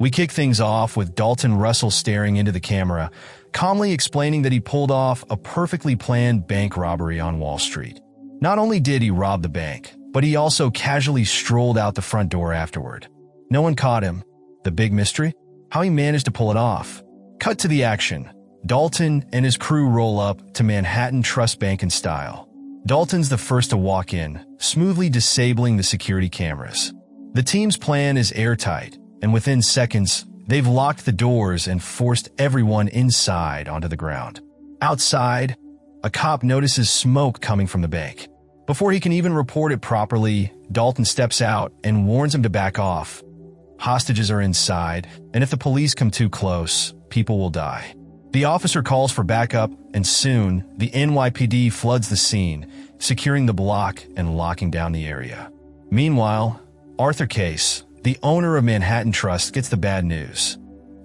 We kick things off with Dalton Russell staring into the camera, calmly explaining that he pulled off a perfectly planned bank robbery on Wall Street. Not only did he rob the bank, but he also casually strolled out the front door afterward. No one caught him. The big mystery? How he managed to pull it off. Cut to the action. Dalton and his crew roll up to Manhattan Trust Bank in style. Dalton's the first to walk in, smoothly disabling the security cameras. The team's plan is airtight, and within seconds, they've locked the doors and forced everyone inside onto the ground. Outside, a cop notices smoke coming from the bank. Before he can even report it properly, Dalton steps out and warns him to back off. Hostages are inside, and if the police come too close, people will die. The officer calls for backup, and soon, the NYPD floods the scene, securing the block and locking down the area. Meanwhile, Arthur Case, the owner of Manhattan Trust, gets the bad news.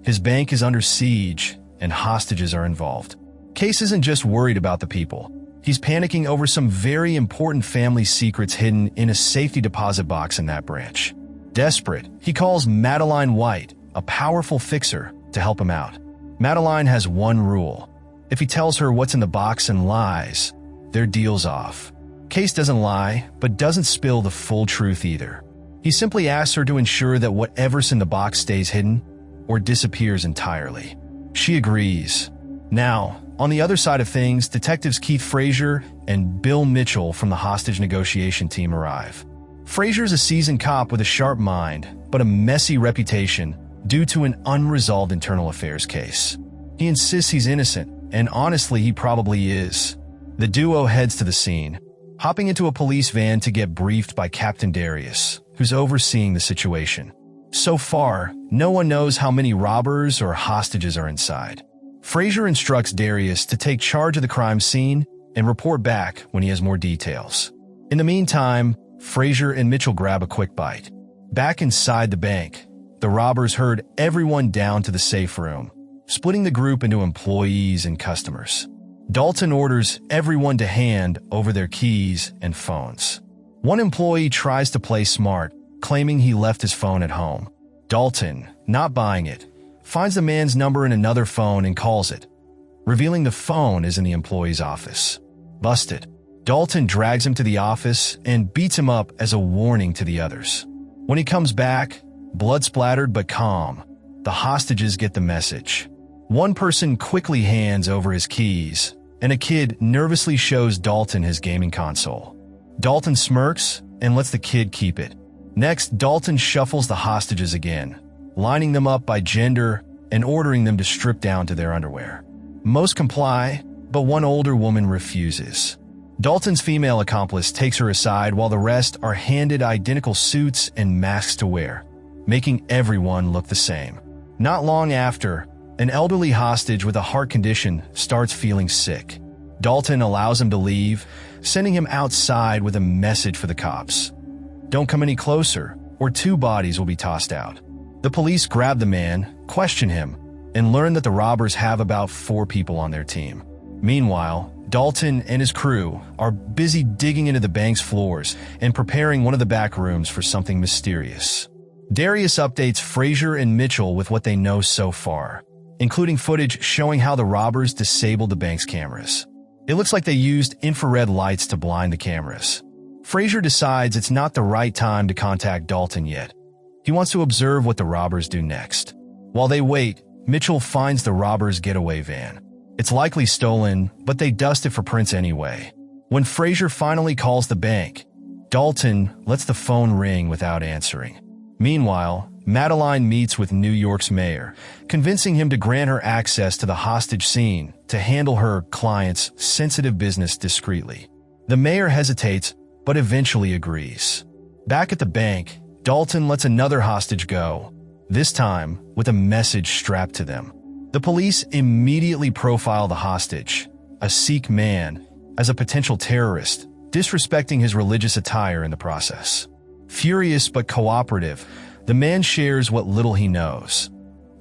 His bank is under siege, and hostages are involved. Case isn't just worried about the people. He's panicking over some very important family secrets hidden in a safety deposit box in that branch. Desperate, he calls Madeline White, a powerful fixer, to help him out. Madeline has one rule. If he tells her what's in the box and lies, their deal's off. Case doesn't lie, but doesn't spill the full truth either. He simply asks her to ensure that whatever's in the box stays hidden or disappears entirely. She agrees. Now, on the other side of things, detectives Keith Frazier and Bill Mitchell from the hostage negotiation team arrive. Frazier's a seasoned cop with a sharp mind, but a messy reputation due to an unresolved internal affairs case. He insists he's innocent, and honestly, he probably is. The duo heads to the scene, hopping into a police van to get briefed by Captain Darius, who's overseeing the situation. So far, no one knows how many robbers or hostages are inside. Frazier instructs Darius to take charge of the crime scene and report back when he has more details. In the meantime, Frazier and Mitchell grab a quick bite. Back inside the bank, the robbers herd everyone down to the safe room, splitting the group into employees and customers. Dalton orders everyone to hand over their keys and phones. One employee tries to play smart, claiming he left his phone at home. Dalton, not buying it, finds the man's number in another phone and calls it, revealing the phone is in the employee's office. Busted. Dalton drags him to the office and beats him up as a warning to the others. When he comes back, blood-splattered but calm, the hostages get the message. One person quickly hands over his keys, and a kid nervously shows Dalton his gaming console. Dalton smirks and lets the kid keep it. Next, Dalton shuffles the hostages again, lining them up by gender and ordering them to strip down to their underwear. Most comply, but one older woman refuses. Dalton's female accomplice takes her aside while the rest are handed identical suits and masks to wear, making everyone look the same. Not long after, an elderly hostage with a heart condition starts feeling sick. Dalton allows him to leave, sending him outside with a message for the cops. Don't come any closer, or 2 bodies will be tossed out. The police grab the man, question him, and learn that the robbers have about 4 people on their team. Meanwhile, Dalton and his crew are busy digging into the bank's floors and preparing one of the back rooms for something mysterious. Darius updates Frazier and Mitchell with what they know so far, including footage showing how the robbers disabled the bank's cameras. It looks like they used infrared lights to blind the cameras. Frazier decides it's not the right time to contact Dalton yet. He wants to observe what the robbers do next. While they wait, Mitchell finds the robbers' getaway van. It's likely stolen, but they dust it for prints anyway. When Frazier finally calls the bank, Dalton lets the phone ring without answering. Meanwhile, Madeline meets with New York's mayor, convincing him to grant her access to the hostage scene to handle her client's sensitive business discreetly. The mayor hesitates, but eventually agrees. Back at the bank, Dalton lets another hostage go, this time with a message strapped to them. The police immediately profile the hostage, a Sikh man, as a potential terrorist, disrespecting his religious attire in the process. Furious but cooperative, the man shares what little he knows.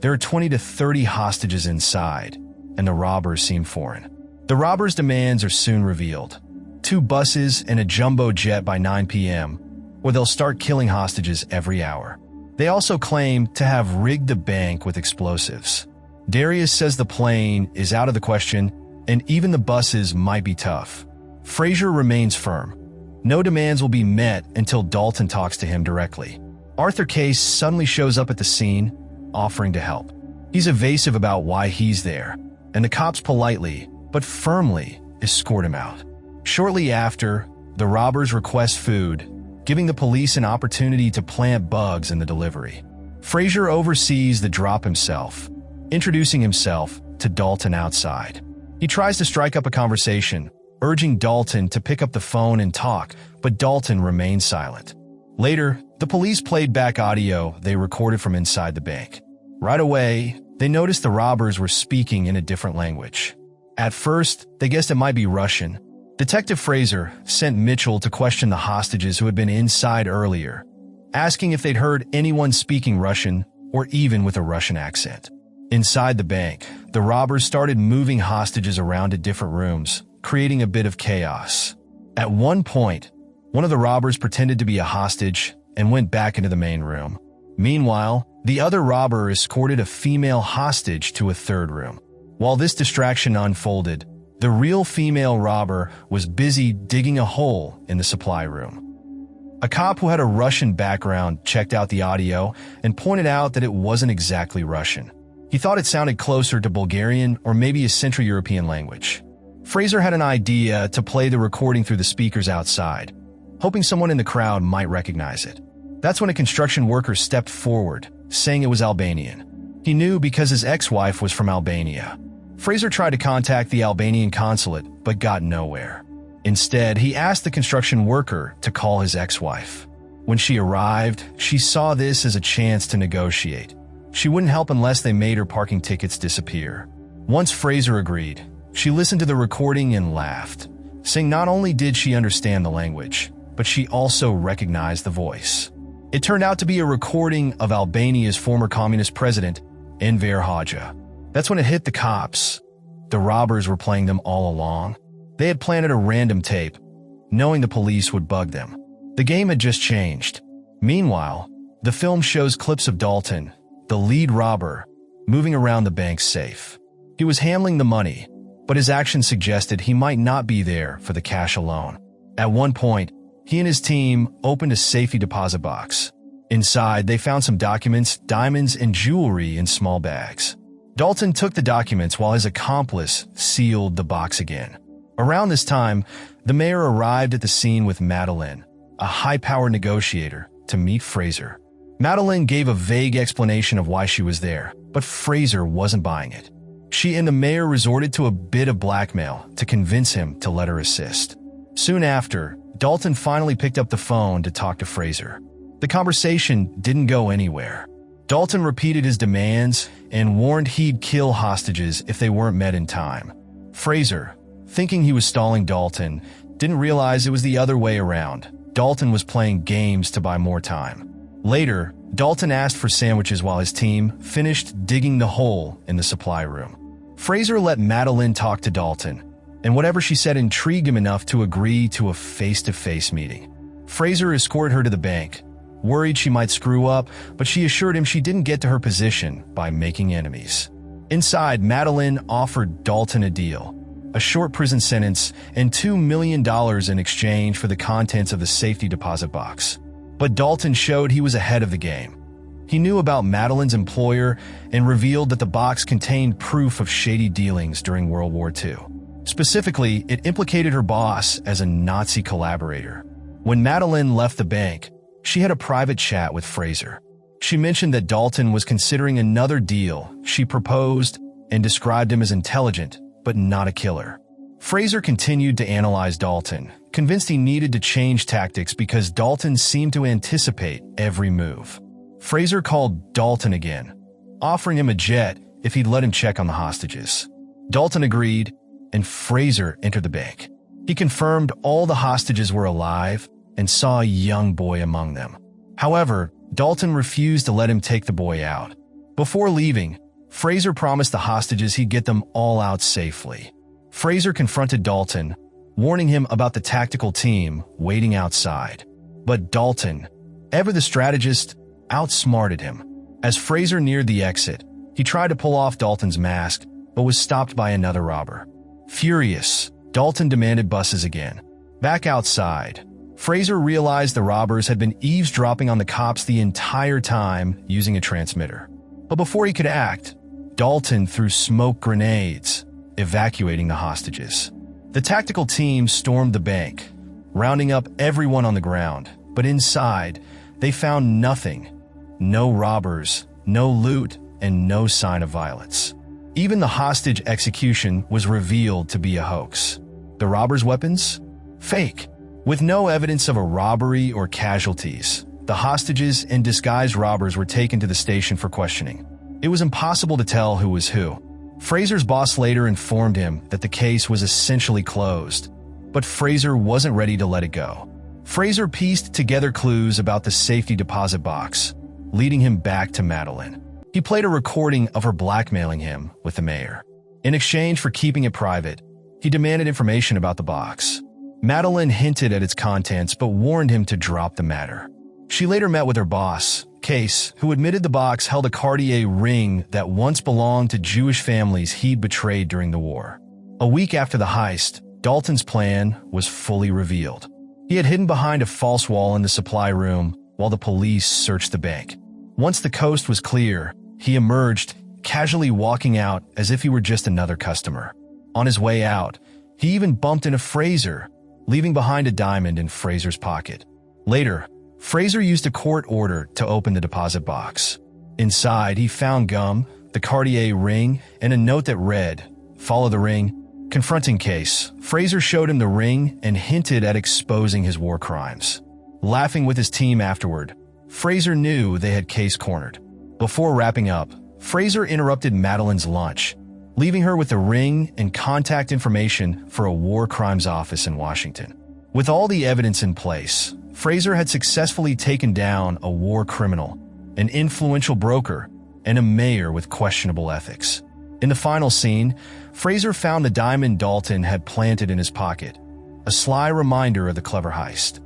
There are 20 to 30 hostages inside, and the robbers seem foreign. The robbers' demands are soon revealed. 2 buses and a jumbo jet by 9 p.m., or they'll start killing hostages every hour. They also claim to have rigged the bank with explosives. Darius says the plane is out of the question, and even the buses might be tough. Fraser remains firm. No demands will be met until Dalton talks to him directly. Arthur Case suddenly shows up at the scene, offering to help. He's evasive about why he's there, and the cops politely, but firmly, escort him out. Shortly after, the robbers request food, giving the police an opportunity to plant bugs in the delivery. Fraser oversees the drop himself, introducing himself to Dalton outside. He tries to strike up a conversation, urging Dalton to pick up the phone and talk, but Dalton remains silent. Later, the police played back audio they recorded from inside the bank. Right away, they noticed the robbers were speaking in a different language. At first, they guessed it might be Russian. Detective Fraser sent Mitchell to question the hostages who had been inside earlier, asking if they'd heard anyone speaking Russian or even with a Russian accent. Inside the bank, the robbers started moving hostages around to different rooms, creating a bit of chaos. At one point, one of the robbers pretended to be a hostage and went back into the main room. Meanwhile, the other robber escorted a female hostage to a third room. While this distraction unfolded, the real female robber was busy digging a hole in the supply room. A cop who had a Russian background checked out the audio and pointed out that it wasn't exactly Russian. He thought it sounded closer to Bulgarian or maybe a Central European language. Fraser had an idea to play the recording through the speakers outside, hoping someone in the crowd might recognize it. That's when a construction worker stepped forward, saying it was Albanian. He knew because his ex-wife was from Albania. Fraser tried to contact the Albanian consulate, but got nowhere. Instead, he asked the construction worker to call his ex-wife. When she arrived, she saw this as a chance to negotiate. She wouldn't help unless they made her parking tickets disappear. Once Fraser agreed, she listened to the recording and laughed, saying not only did she understand the language, but she also recognized the voice. It turned out to be a recording of Albania's former communist president, Enver Hoxha. That's when it hit the cops. The robbers were playing them all along. They had planted a random tape, knowing the police would bug them. The game had just changed. Meanwhile, the film shows clips of Dalton, the lead robber, moving around the bank's safe. He was handling the money, but his actions suggested he might not be there for the cash alone. At one point, he and his team opened a safety deposit box. Inside, they found some documents, diamonds, and jewelry in small bags. Dalton took the documents while his accomplice sealed the box again. Around this time, the mayor arrived at the scene with Madeline, a high-powered negotiator, to meet Fraser. Madeline gave a vague explanation of why she was there, but Fraser wasn't buying it. She and the mayor resorted to a bit of blackmail to convince him to let her assist. Soon after, Dalton finally picked up the phone to talk to Fraser. The conversation didn't go anywhere. Dalton repeated his demands and warned he'd kill hostages if they weren't met in time. Fraser, thinking he was stalling Dalton, didn't realize it was the other way around. Dalton was playing games to buy more time. Later, Dalton asked for sandwiches while his team finished digging the hole in the supply room. Fraser let Madeline talk to Dalton, and whatever she said intrigued him enough to agree to a face-to-face meeting. Fraser escorted her to the bank, worried she might screw up, but she assured him she didn't get to her position by making enemies. Inside, Madeline offered Dalton a deal, a short prison sentence and $2 million in exchange for the contents of the safety deposit box. But Dalton showed he was ahead of the game. He knew about Madeline's employer and revealed that the box contained proof of shady dealings during World War II. Specifically, it implicated her boss as a Nazi collaborator. When Madeline left the bank, she had a private chat with Fraser. She mentioned that Dalton was considering another deal she proposed and described him as intelligent, but not a killer. Fraser continued to analyze Dalton, convinced he needed to change tactics because Dalton seemed to anticipate every move. Fraser called Dalton again, offering him a jet if he'd let him check on the hostages. Dalton agreed, and Fraser entered the bank. He confirmed all the hostages were alive and saw a young boy among them. However, Dalton refused to let him take the boy out. Before leaving, Fraser promised the hostages he'd get them all out safely. Fraser confronted Dalton, warning him about the tactical team waiting outside. But Dalton, ever the strategist, outsmarted him. As Fraser neared the exit, he tried to pull off Dalton's mask, but was stopped by another robber. Furious, Dalton demanded buses again. Back outside, Fraser realized the robbers had been eavesdropping on the cops the entire time using a transmitter. But before he could act, Dalton threw smoke grenades, evacuating the hostages. The tactical team stormed the bank, rounding up everyone on the ground, but inside, they found nothing. No robbers, no loot, and no sign of violence. Even the hostage execution was revealed to be a hoax. The robbers' weapons? Fake. With no evidence of a robbery or casualties, the hostages and disguised robbers were taken to the station for questioning. It was impossible to tell who was who. Fraser's boss later informed him that the case was essentially closed, but Fraser wasn't ready to let it go. Fraser pieced together clues about the safety deposit box, leading him back to Madeline. He played a recording of her blackmailing him with the mayor. In exchange for keeping it private, he demanded information about the box. Madeline hinted at its contents but warned him to drop the matter. She later met with her boss, Case, who admitted the box held a Cartier ring that once belonged to Jewish families he'd betrayed during the war. A week after the heist, Dalton's plan was fully revealed. He had hidden behind a false wall in the supply room while the police searched the bank. Once the coast was clear, he emerged, casually walking out as if he were just another customer. On his way out, he even bumped into Fraser, leaving behind a diamond in Fraser's pocket. Later, Fraser used a court order to open the deposit box. Inside, he found gum, the Cartier ring, and a note that read, "Follow the ring." Confronting Case, Fraser showed him the ring and hinted at exposing his war crimes. Laughing with his team afterward, Fraser knew they had Case cornered. Before wrapping up, Fraser interrupted Madeline's lunch, leaving her with the ring and contact information for a war crimes office in Washington. With all the evidence in place, Fraser had successfully taken down a war criminal, an influential broker, and a mayor with questionable ethics. In the final scene, Fraser found the diamond Dalton had planted in his pocket, a sly reminder of the clever heist.